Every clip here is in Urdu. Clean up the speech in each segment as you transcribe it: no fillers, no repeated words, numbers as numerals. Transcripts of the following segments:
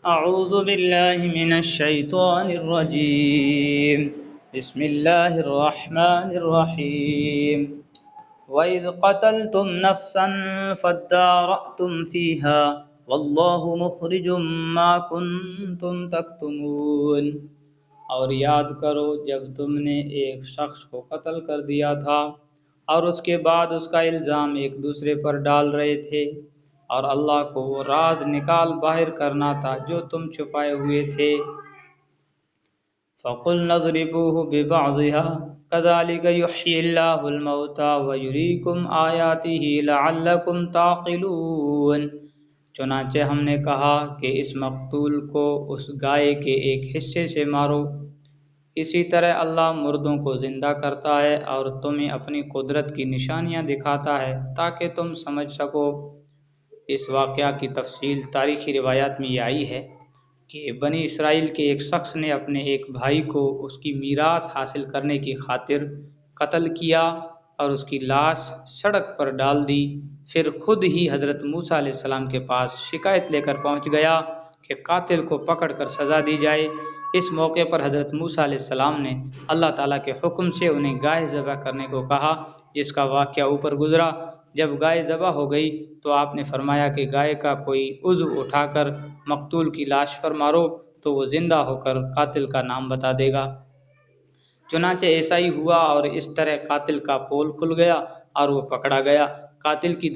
أعوذ بالله من الشيطان الرجيم بسم الله الرحمن الرحيم وإذ قتلتم نفسا فادارأتم فيها والله مخرج ما كنتم تكتمون۔ اور یاد کرو جب تم نے ایک شخص کو قتل کر دیا تھا اور اس کے بعد اس کا الزام ایک دوسرے پر ڈال رہے تھے، اور اللہ کو وہ راز نکال باہر کرنا تھا جو تم چھپائے ہوئے تھے۔ فَقُلْنَا اضْرِبُوهُ بِبَعْضِهَا كَذَلِكَ يُحْيِي اللَّهُ الْمَوْتَى وَيُرِيكُمْ آيَاتِهِ لَعَلَّكُمْ تَعْقِلُونَ۔ چنانچہ ہم نے کہا کہ اس مقتول کو اس گائے کے ایک حصے سے مارو، اسی طرح اللہ مردوں کو زندہ کرتا ہے اور تمہیں اپنی قدرت کی نشانیاں دکھاتا ہے تاکہ تم سمجھ سکو۔ اس واقعہ کی تفصیل تاریخی روایات میں یہ آئی ہے کہ بنی اسرائیل کے ایک شخص نے اپنے ایک بھائی کو اس کی میراث حاصل کرنے کی خاطر قتل کیا اور اس کی لاش سڑک پر ڈال دی، پھر خود ہی حضرت موسیٰ علیہ السلام کے پاس شکایت لے کر پہنچ گیا کہ قاتل کو پکڑ کر سزا دی جائے۔ اس موقع پر حضرت موسیٰ علیہ السلام نے اللہ تعالیٰ کے حکم سے انہیں گائے ذبح کرنے کو کہا، جس کا واقعہ اوپر گزرا۔ جب گائے ذبح ہو گئی تو آپ نے فرمایا کہ گائے کا کوئی عضو اٹھا کر مقتول کی لاش پر مارو تو وہ زندہ ہو کر قاتل کا نام بتا دے گا۔ چنانچہ ایسا ہی ہوا اور اس طرح قاتل کا پول کھل گیا اور وہ پکڑا گیا۔ قاتل کی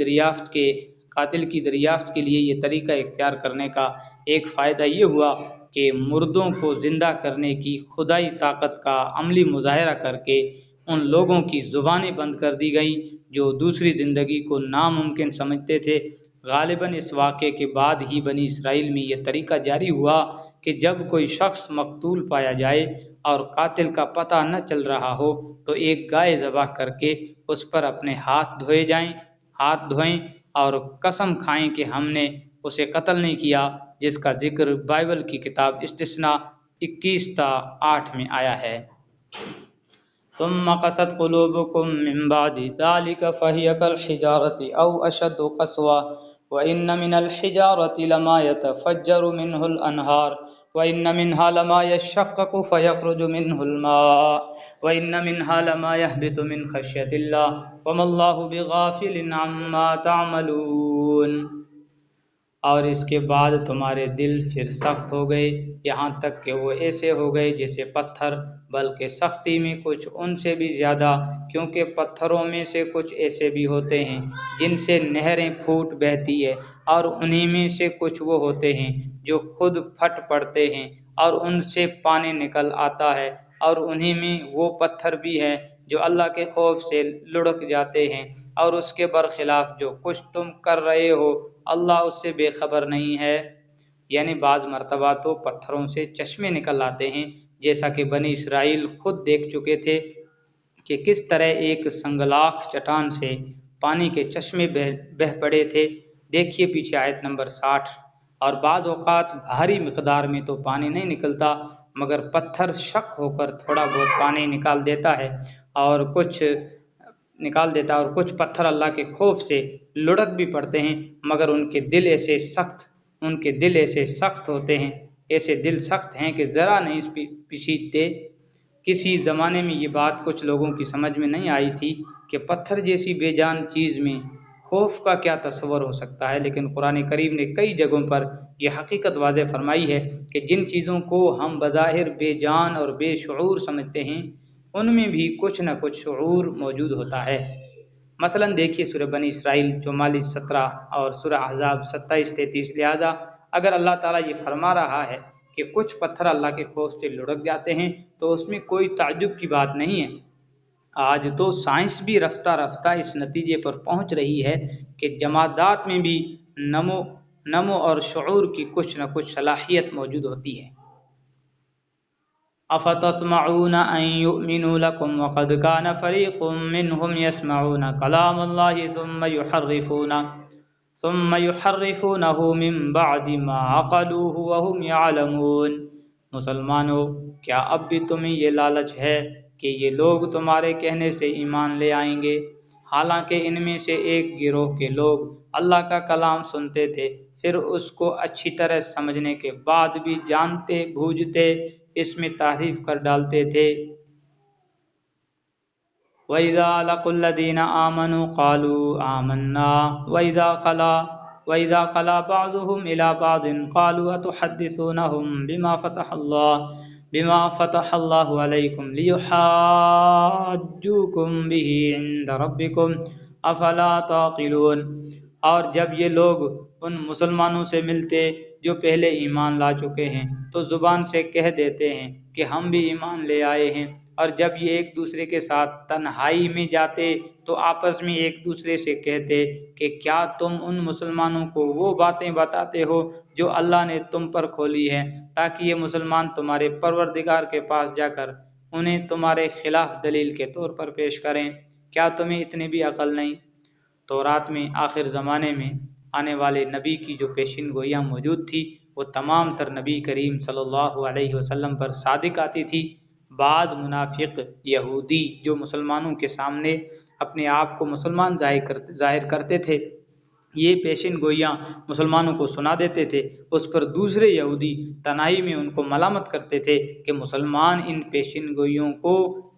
دریافت کے لیے یہ طریقہ اختیار کرنے کا ایک فائدہ یہ ہوا کہ مردوں کو زندہ کرنے کی خدائی طاقت کا عملی مظاہرہ کر کے ان لوگوں کی زبانیں بند کر دی گئیں جو دوسری زندگی کو ناممکن سمجھتے تھے۔ غالباً اس واقعے کے بعد ہی بنی اسرائیل میں یہ طریقہ جاری ہوا کہ جب کوئی شخص مقتول پایا جائے اور قاتل کا پتہ نہ چل رہا ہو تو ایک گائے ذبح کر کے اس پر اپنے ہاتھ دھوئیں اور قسم کھائیں کہ ہم نے اسے قتل نہیں کیا، جس کا ذکر بائبل کی کتاب استثنا 21:8 میں آیا ہے۔ ثم قست قلوبكم من بعد ذلك فهي كالحجارة أو أشد قسوة وإن من الحجارة لما يتفجر منه الأنهار وإن منها لما يشقق فيخرج منه الماء وإن منها لما يهبط من خشية الله وما الله بغافل عما تعملون۔ اور اس کے بعد تمہارے دل پھر سخت ہو گئے یہاں تک کہ وہ ایسے ہو گئے جیسے پتھر، بلکہ سختی میں کچھ ان سے بھی زیادہ، کیونکہ پتھروں میں سے کچھ ایسے بھی ہوتے ہیں جن سے نہریں پھوٹ بہتی ہے، اور انہی میں سے کچھ وہ ہوتے ہیں جو خود پھٹ پڑتے ہیں اور ان سے پانی نکل آتا ہے، اور انہی میں وہ پتھر بھی ہیں جو اللہ کے خوف سے لڑک جاتے ہیں، اور اس کے برخلاف جو کچھ تم کر رہے ہو اللہ اس سے بے خبر نہیں ہے۔ یعنی بعض مرتبہ تو پتھروں سے چشمے نکل آتے ہیں، جیسا کہ بنی اسرائیل خود دیکھ چکے تھے کہ کس طرح ایک سنگلاخ چٹان سے پانی کے چشمے بہہ پڑے تھے۔ دیکھیے پیچھے آیت نمبر 60۔ اور بعض اوقات بھاری مقدار میں تو پانی نہیں نکلتا مگر پتھر شک ہو کر تھوڑا بہت پانی نکال دیتا ہے، اور کچھ پتھر اللہ کے خوف سے لڑک بھی پڑتے ہیں مگر ان کے دل ایسے سخت ہوتے ہیں، ایسے دل سخت ہیں کہ ذرا نہیں پیچیدتے۔ کسی زمانے میں یہ بات کچھ لوگوں کی سمجھ میں نہیں آئی تھی کہ پتھر جیسی بے جان چیز میں خوف کا کیا تصور ہو سکتا ہے، لیکن قرآن کریم نے کئی جگہوں پر یہ حقیقت واضح فرمائی ہے کہ جن چیزوں کو ہم بظاہر بے جان اور بے شعور سمجھتے ہیں ان میں بھی کچھ نہ کچھ شعور موجود ہوتا ہے۔ مثلا دیکھیے سورہ بنی اسرائیل 44-17 اور سورہ احزاب 27-33۔ لہٰذا اگر اللہ تعالیٰ یہ فرما رہا ہے کہ کچھ پتھر اللہ کے خوف سے لڑک جاتے ہیں تو اس میں کوئی تعجب کی بات نہیں ہے۔ آج تو سائنس بھی رفتہ رفتہ اس نتیجے پر پہنچ رہی ہے کہ جمادات میں بھی نمو اور شعور کی کچھ نہ کچھ صلاحیت موجود ہوتی ہے۔ افتطمعون ان يؤمنوا لكم وقد كان فريق منهم يسمعون كلام الله ثم يحرفونه من بعد ما عقلوه وهم يعلمون۔ مسلمانوں، کیا اب بھی تمہیں یہ لالچ ہے کہ یہ لوگ تمہارے کہنے سے ایمان لے آئیں گے، حالانکہ ان میں سے ایک گروہ کے لوگ اللہ کا کلام سنتے تھے، پھر اس کو اچھی طرح سمجھنے کے بعد بھی جانتے بوجھتے اس میں تحریف کر ڈالتے تھے۔ وَإِذَا لَقُوا الَّذِينَ آمَنُوا قَالُوا آمَنَّا وَإِذَا خَلَا بَعْضُهُمْ إِلَى بَعْضٍ قَالُوا أَتُحَدِّثُونَهُمْ بِمَا فَتَحَ اللَّهُ عَلَيْكُمْ لِيُحَاجُّوكُمْ بِهِ عِندَ رَبِّكُمْ أَفَلَا تَعْقِلُونَ۔ اور جب یہ لوگ ان مسلمانوں سے ملتے جو پہلے ایمان لا چکے ہیں تو زبان سے کہہ دیتے ہیں کہ ہم بھی ایمان لے آئے ہیں، اور جب یہ ایک دوسرے کے ساتھ تنہائی میں جاتے تو آپس میں ایک دوسرے سے کہتے کہ کیا تم ان مسلمانوں کو وہ باتیں بتاتے ہو جو اللہ نے تم پر کھولی ہے، تاکہ یہ مسلمان تمہارے پروردگار کے پاس جا کر انہیں تمہارے خلاف دلیل کے طور پر پیش کریں، کیا تمہیں اتنی بھی عقل نہیں؟ تورات میں آخر زمانے میں آنے والے نبی کی جو پیشین گوئیاں موجود تھی وہ تمام تر نبی کریم صلی اللہ علیہ وسلم پر صادق آتی تھی۔ بعض منافق یہودی جو مسلمانوں کے سامنے اپنے آپ کو مسلمان ظاہر کرتے تھے، یہ پیشین گوئیاں مسلمانوں کو سنا دیتے تھے، اس پر دوسرے یہودی تنہائی میں ان کو ملامت کرتے تھے کہ مسلمان ان پیشین گوئیوں کو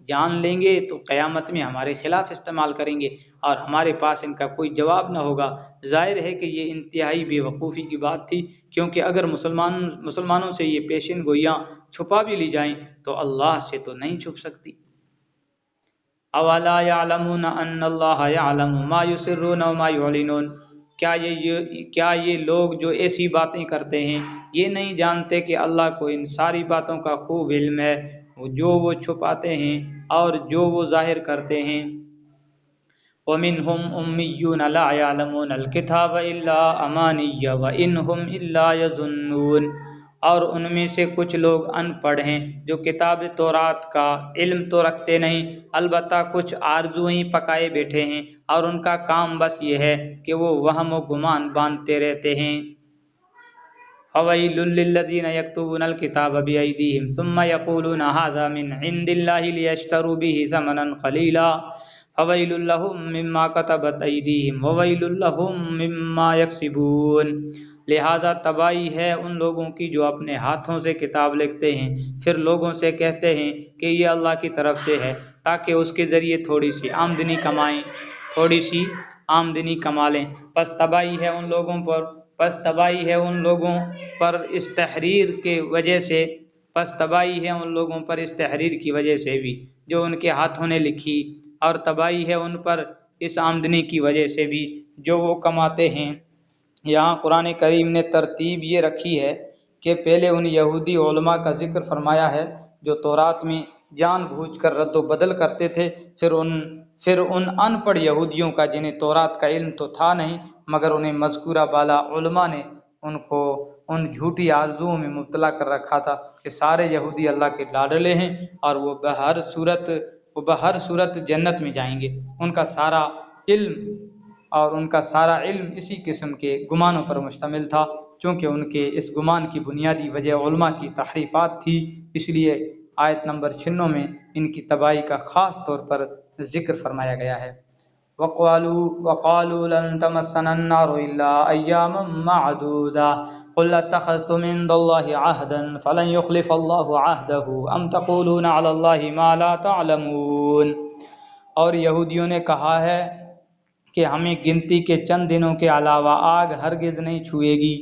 جان لیں گے تو قیامت میں ہمارے خلاف استعمال کریں گے اور ہمارے پاس ان کا کوئی جواب نہ ہوگا۔ ظاہر ہے کہ یہ انتہائی بے وقوفی کی بات تھی، کیونکہ اگر مسلمانوں سے یہ پیشین گوئیاں چھپا بھی لی جائیں تو اللہ سے تو نہیں چھپ سکتی۔ اولا یعلمون ان اللہ یعلم ما یسرون وما یعلنون، کیا یہ لوگ جو ایسی باتیں کرتے ہیں یہ نہیں جانتے کہ اللہ کو ان ساری باتوں کا خوب علم ہے، جو وہ چھپاتے ہیں اور جو وہ ظاہر کرتے ہیں۔ وَمِنْهُمْ أُمِّيُّونَ لَا يَعْلَمُونَ الْكِتَابَ إِلَّا أَمَانِيَّ وَإِنْ هُمْ إِلَّا يَظُنُّونَ، اور ان میں سے کچھ لوگ ان پڑھ ہیں جو کتاب تورات کا علم تو رکھتے نہیں، البتہ کچھ آرزوئیں پکائے بیٹھے ہیں اور ان کا کام بس یہ ہے کہ وہ وہم و گمان باندھتے رہتے ہیں۔ فَوَيْلٌ لِّلَّذِينَ يَكْتُبُونَ الْكِتَابَ بِأَيْدِيهِمْ ثُمَّ يَقُولُونَ هَٰذَا مِنْ عِندِ اللَّهِ لِيَشْتَرُوا بِهِ ثَمَنًا قَلِيلًا فَوَيْلٌ لَّهُم مِّمَّا كَتَبَتْ أَيْدِيهِمْ وَوَيْلٌ لَّهُم مِّمَّا يَكْسِبُونَ۔ لہذا تباہی ہے ان لوگوں کی جو اپنے ہاتھوں سے کتاب لکھتے ہیں پھر لوگوں سے کہتے ہیں کہ یہ اللہ کی طرف سے ہے تاکہ اس کے ذریعے تھوڑی سی آمدنی کما لیں، پس تباہی ہے ان لوگوں پر اس تحریر کی وجہ سے بھی جو ان کے ہاتھوں نے لکھی، اور تباہی ہے ان پر اس آمدنی کی وجہ سے بھی جو وہ کماتے ہیں۔ یہاں قرآن کریم نے ترتیب یہ رکھی ہے کہ پہلے ان یہودی علماء کا ذکر فرمایا ہے جو تورات میں جان بوجھ کر رد و بدل کرتے تھے، پھر ان ان پڑھ یہودیوں کا جنہیں تورات کا علم تو تھا نہیں مگر انہیں مذکورہ بالا علماء نے ان کو ان جھوٹی آرزوؤں میں مبتلا کر رکھا تھا کہ سارے یہودی اللہ کے لاڈلے ہیں اور وہ بہر صورت جنت میں جائیں گے۔ ان کا سارا علم اسی قسم کے گمانوں پر مشتمل تھا، چونکہ ان کے اس گمان کی بنیادی وجہ علماء کی تحریفات تھی، اس لیے آیت نمبر 96 میں ان کی تباہی کا خاص طور پر ذکر فرمایا گیا ہے۔ وَقَالُوا لَن تَمَسَّنَا النَّارُ إِلَّا أَيَّامًا مَّعْدُودَةً قُلْ أَتَّخَذْتُمْ عِندَ اللَّهِ عَهْدًا فَلَن يُخْلِفَ اللَّهُ عَهْدَهُ أَمْ تَقُولُونَ عَلَى اللَّهِ مَا لَا تَعْلَمُونَ۔ اور یہودیوں نے کہا ہے کہ ہمیں گنتی کے چند دنوں کے علاوہ آگ ہرگز نہیں چھوئے گی۔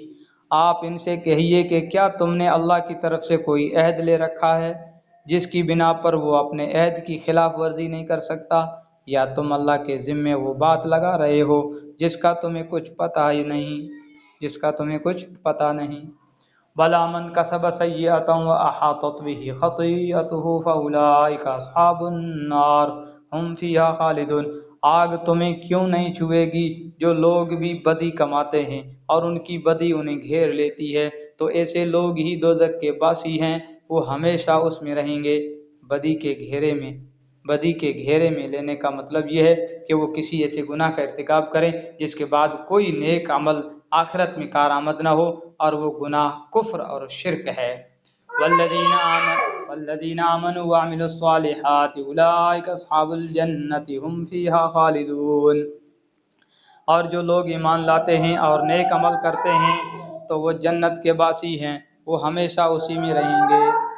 آپ ان سے کہیے کہ کیا تم نے اللہ کی طرف سے کوئی عہد لے رکھا ہے جس کی بنا پر وہ اپنے عہد کی خلاف ورزی نہیں کر سکتا، یا تم اللہ کے ذمے وہ بات لگا رہے ہو جس کا تمہیں کچھ پتہ نہیں۔ بَلَىٰ مَنْ كَسَبَ سَيِّئَةً وَأَحَاطَتْ بِهِ خَطِيئَتُهُ فَأُولَٰئِكَ أَصْحَابُ النَّارِ هُمْ فِيهَا خَالِدُونَ۔ آگ تمہیں کیوں نہیں چھوئے گی جو لوگ بھی بدی کماتے ہیں اور ان کی بدی انہیں گھیر لیتی ہے، تو ایسے لوگ ہی دوزخ کے باسی ہیں، وہ ہمیشہ اس میں رہیں گے۔ بدی کے گھیرے میں لینے کا مطلب یہ ہے کہ وہ کسی ایسے گناہ کا ارتکاب کریں جس کے بعد کوئی نیک عمل آخرت میں کارآمد نہ ہو، اور وہ گناہ کفر اور شرک ہے۔ والذین آمنوا وعملوا الصالحات اولئک اصحاب الجنۃ هم فیہا خالدون۔ اور جو لوگ ایمان لاتے ہیں اور نیک عمل کرتے ہیں تو وہ جنت کے باسی ہیں، وہ ہمیشہ اسی میں رہیں گے۔